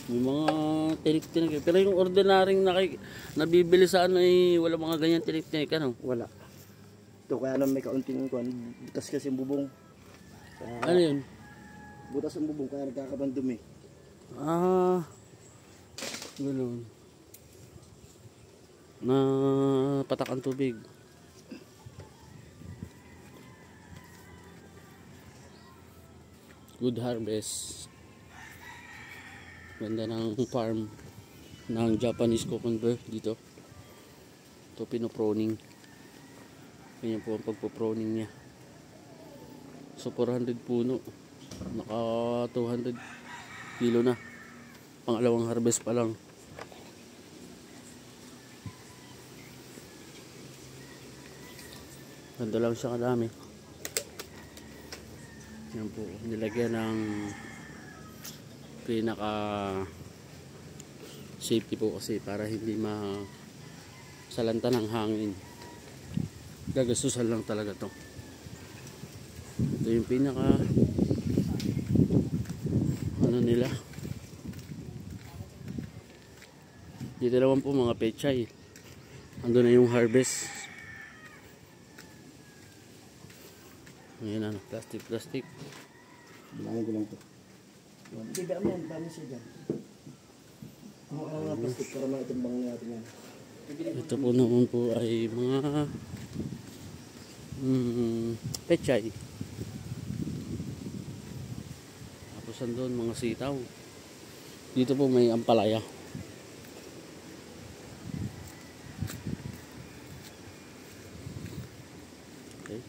May mga tinik-tinik. Pero yung ordinaryong nabibili sa ano ay wala mga ganyan tinik-tinik ano? Wala. Ito kaya naman may kaunting kuan. Butas kasi yung bubong. Ano yun? Butas yung bubong kaya nagkakabandumi. Ah, ganoon. Na patak ang tubig. Good harvest. Ganda ng farm ng Japanese cucumber dito. Ito pinoproning. Ganyan po ang pagpoproning niya. So 400 puno. Naka 200 kilo na. Pangalawang harvest pa lang. Ganda lang siya kadami. Yan po. Nilagyan ng pinaka safety po kasi para hindi masalanta ng hangin. Gagastusan lang talaga to. Ito yung pinaka ano nila. Dito naman po mga pechay. Ando na yung harvest. Ayan ano, plastic. Bilangin ko lang to. Hindi ba mo, dami siya dyan. Ang mga plastic para mga itimbang natin yan. Ito po naman po ay mga pechay. Tapos andun mga sitaw. Dito po may ampalaya. Okay.